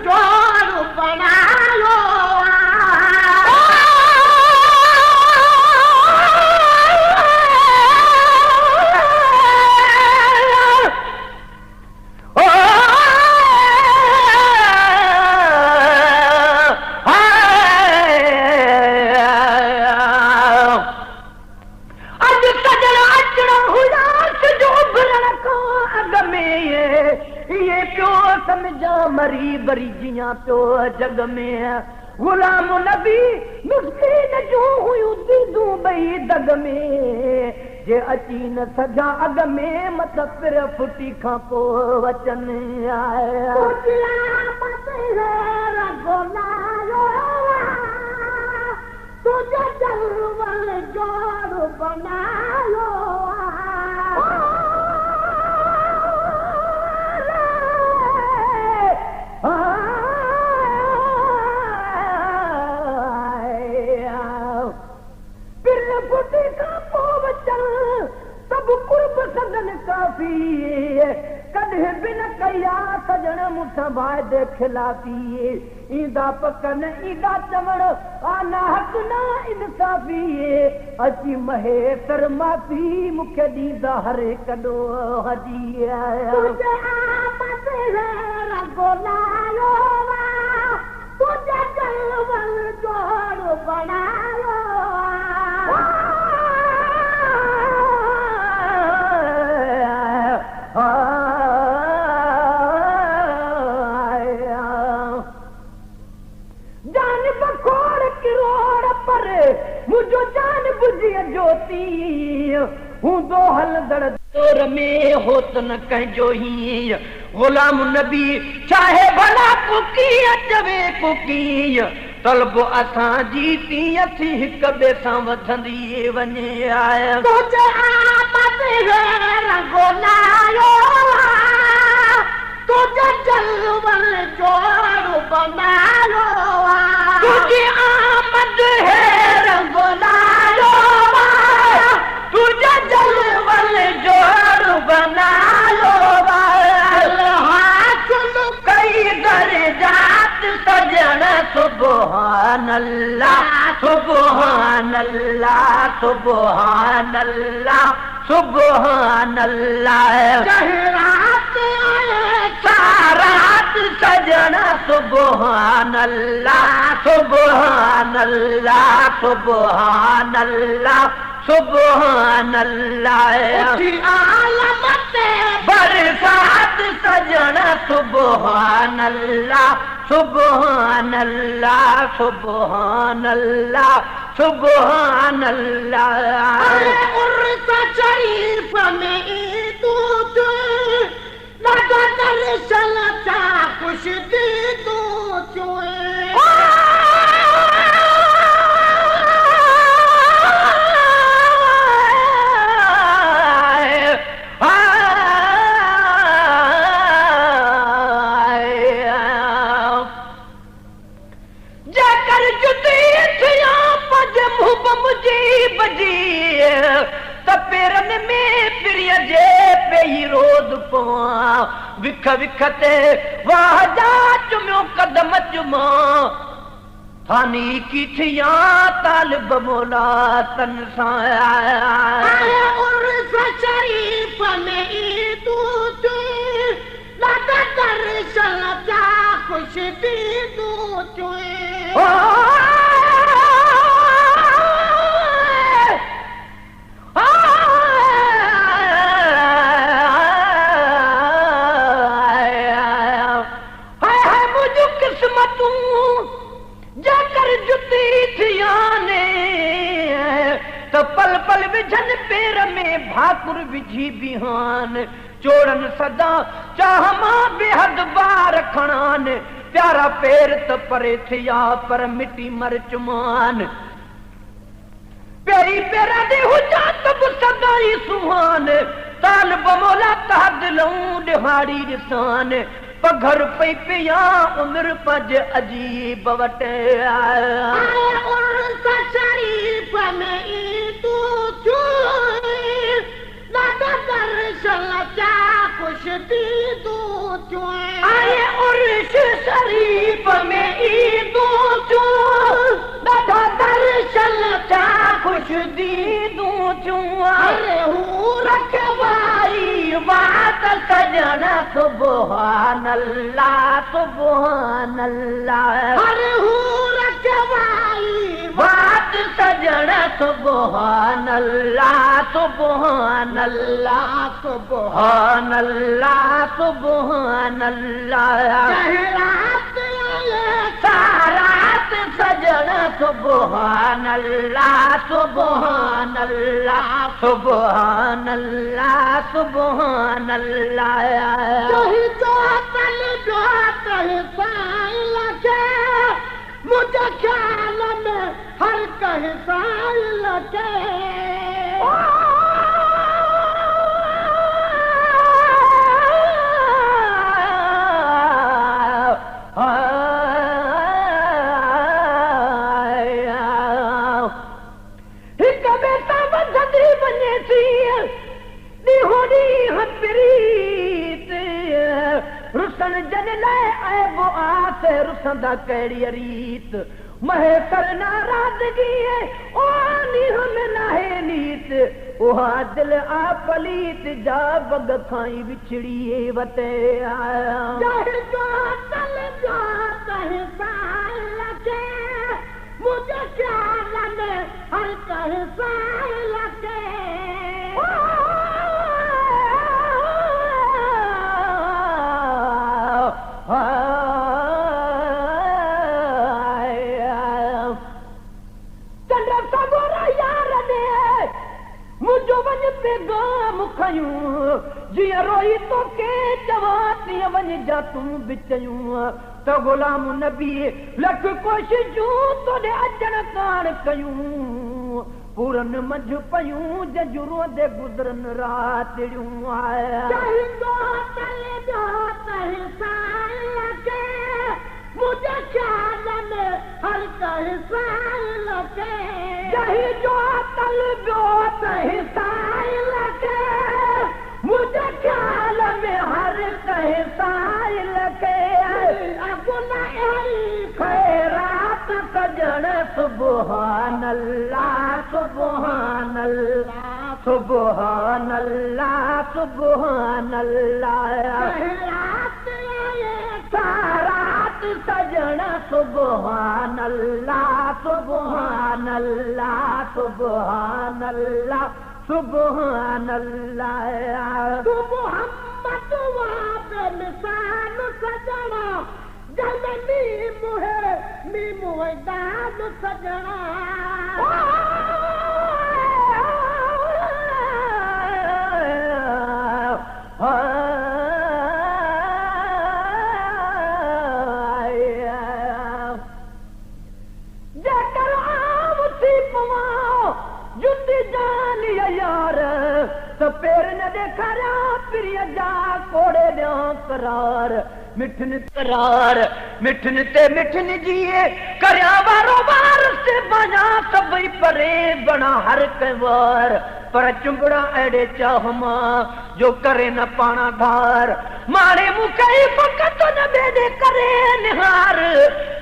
जोड़ बनायो मरी बरी जियां प्यो जग में गुलाम नबी मिस्कीन जो हुयूं दीदूं बई दग में जे अची न सघा अग में मत फिर फुटी खां पोइ वचन आया तुझे जलवल जोड़ बनायो कॾहिं बि न कया सजण मुठ वाइदे खिलाफ़ी ईंदा पकन ईंदा चवण आना हक़ न इंसाफ़ी अची महेतर माफ़ी मूंखे ॾींदा हरे कॾो हजी तुझे जलवल जोड़ बनायो जान बखोड़ किरोड़ पर मुझो जान बुझिया ज्योति हूंदो हलंदड़ दौर में होत न कंहिंजो ही गुलाम नबी चाहे भला कुकीअ चवे कुकीअ तलबो असां जी तीअं थी हिक ॿिए सां वधंदी वञे आया तुझे जलवल जोड़ बनायो तुझे आमद है रंग लायो तुझे जलवल जोड़ बनायो सुन कई दर्जात सजन सुभान अल्लाह सुभान अल्लाह सुभान अल्लाह सुभान अल्लाह सारात सजन सुभान अल्लाह सुभान अल्लाह सुभान अल्लाह सुभान अल्लाह बरसात सजन सुभान अल्लाह सुभान अल्लाह सुभान अल्लाह सुभान अल्लाह उर्स शरीफ में दूध लगा दर्शन चा खुश दी तू चुए जाकर जुदी थिया पज मुब मुझी बजी तपेरन में प्रिय जे पेई रोद पवा विख विख ते वाह जा चुम्यो कदम चुमा थानी की थिया तालिब मौला तन सां आया उर्स शरीफ में दूध लगा दर्शन जा खुश दी तू चुए पल पल विझन पेर में भाकुर विझी बिहान चोड़न सदा चाह मां बेहद बार खणान प्यारा पेर त परे थिया पर मिटी मर चुमान पेरी पेरा दे हुजा तब सदा ही सुहान ताल बमोला ता दिलूं दिहाड़ी रिसान पघर पई पिया उम्र पज अजीब वटे आया उर्स शरीफ में तू चुए लगा दर्शन चा खुश दी तू चुए आए अर्श शरीफ में ईदूं चूं ॾाढा दर्शन था खुश दीदूं चूं अरे हूं रखवाई बात सजण सुभान अल्लाह सुभान अल्लाह अरे हूं रखवाई बात सजण सुभान अल्लाह सुभान अल्लाह सुभान अल्लाह सुभान अल्लाह रात सारात सजण सुभान अल्लाह सुभान अल्लाह सुभान अल्लाह सुभान अल्लाह मुझे ख्याल में हर कहीं साइल के हिक बेटा बदली बने थी ॾीहोड़ी हपरीत रुसन जन लाइ ऐब आस रुसंदा कहिड़ी रीत महे कर नाराज़गी ओ नीह में नाहे नीत उहा दिल आ पलीत जा बग खाई विछड़ी वते आया चाहे जो तल जो कहे साल के मुझे ख्याल में हर कहे साल के मुझो वञ पैगाम खयूं जीअं रोई तोखे चवां तीअं वञ जा तूं बिचयूं त ग़ुलाम नबी लख कोशिशूं तोॾे अचण कान कयूं पूरन मंझ पयूं जंहिंजूं रोंदे गुज़रन रातिड़ियूं आया मुझे ख्याल में हर कहीं साइल के यही जो तल ब्योत साइल के मुझे ख्याल में हर कहीं साइल के खैरात सजण सुभान अल्लाह सुभान अल्लाह सुभान अल्लाह सुभान अल्लाह सारात सजण सुभान अल्लाह सुभान अल्लाह सुभान अल्लाह सुभान अल्लाह तू मोहम्मद वा बेमिसाल सजणा जननी मुहे दान सजणा यार त पेर न ॾेखारिया प्रिय जा कोड़े ॾियां करार मिठन करार मिठन ते मिठन जीए करिया वारो वार से बना सभई परे बणा हर कंहिं वार पर चुंबड़ा अहिड़े चाह मां जो करे न पाणा धार मारे मूंखे फ़क़त न ॿेॾे करे निहार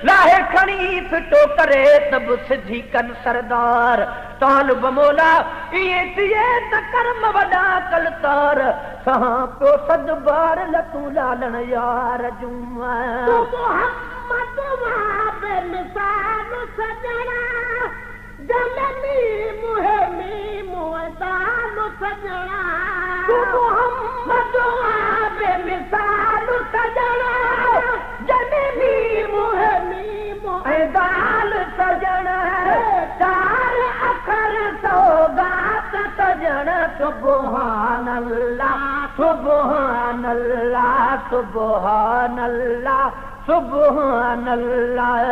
लाहे खणी फिटो करे त बि सिधी कन सरदार ताल बमोला इहे थिए त कर्म वॾा कलतार सहां पियो सद बार लतूं लालण यार जूं मोहम्मद वा बेमिसाल सजणा जननी मुहे दान सजणा मोहम्मद वा बेमिसाल सजणा जननी मुहे दान सजणा चार अखर सौगात सजण सुभान अल्लाह सुभान अल्लाह सुभान अल्लाह सुभान अल्लाह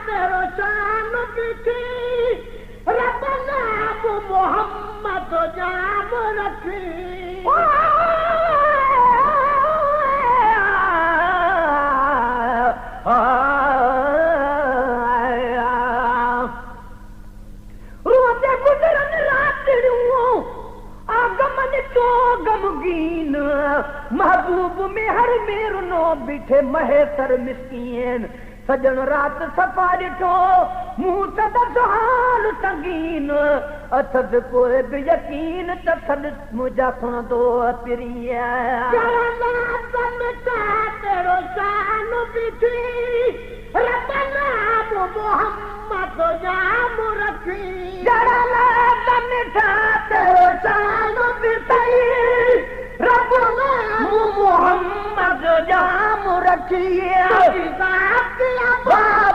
तेरो शान बिठी रब नाम मोहम्मद जाम रखी रोते गुजरन रातिड़ियूं आगमन चो गमगीन महबूब में हर मेरो नो बीठे महेसर मिस्कीन सजन रात सफ़ा ॾिठो मूं सदस हाल संगीन अथद कोई बि यकीन त सॾ मुंहिंजा सुणंदो पिरीअ मोहम्मद जाम रखी मिठा तेरो शान बिताई रब मोहम्मद जाम रखी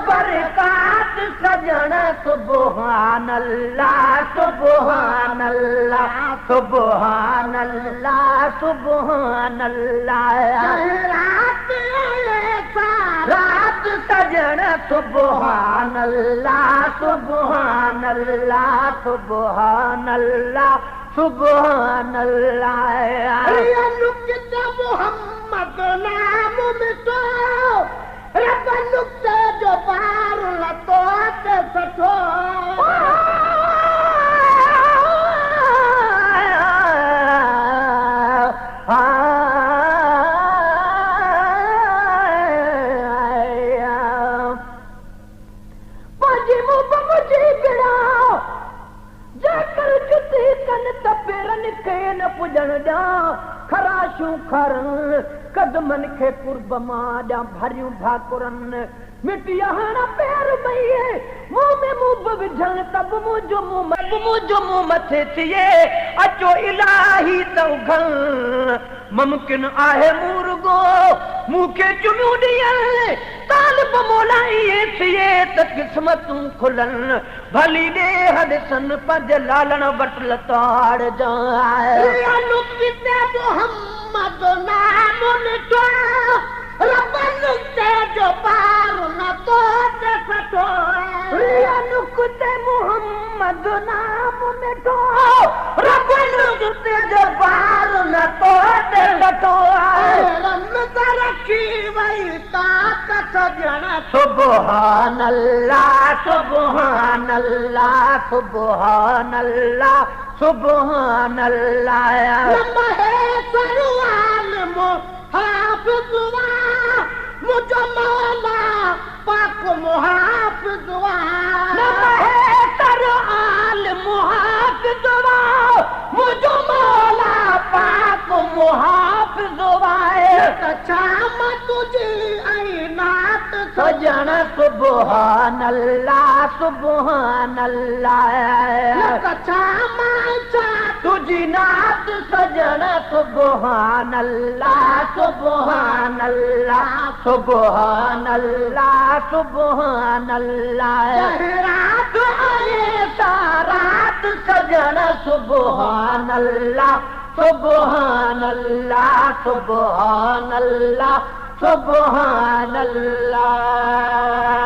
बरकात सजण सुबहान अल्लाह सुबहान अल्लाह सुबहान अल्लाह सुबहान अल्लाह रात सजण सुबहान अल्लाह सुबहान अल्लाह सुबहान अल्लाह सुबहान अल्लाह मोहम्मद नाम मिठो रब नुक्ते जो पार लतो ते सठो पुॼण ॾियां खराशूं खरनि कदमनि खे कुर्ब मां ॾियां भरियूं भाकुरनि मिटीअ हण पेर मई मुंहुं में मुंहुं बि विझनि त बि मुंहिंजो मुंहुं मथे थिए अचो इलाही त उघल मुमकिन आहे मुर्गो मूंखे चुमियूं ॾियनि तालिब मोला ईअं थिए त क़िस्मतूं खुलनि भली ॾे हॾसनि पंहिंजे लालण वटि लताड़ मोहम्मद नाम मिठो रब नुक्ते जो पार न तो ते सठो नुक्ते मोहम्मद नाम मिठो रब नुक्ते जो पार न तो ते सठो रखी वई तात सजण सुबहान अल्लाह सुबहान अल्लाह सुबहान अल्लाह सुबहान अल्लाह सरवाल मुहाफ़िज़ मुझो मौला पाक मुहाफ़िज़ सरवाल मुहाफ़िज़ मुझो मौला पाक मुहाफ़िज़ छाम तुझी ऐनात सजण सुबहान अल्लाह सुबहान अल्लाह छाम तुझी नात सजण सुबहान अल्लाह सुबहान अल्लाह सुबहान अल्लाह सुबहान अल्लाह रात आए रात सजण सुबहान अल्लाह सुबहान अल्लाह सुबहान अल्लाह सुबहान अल्लाह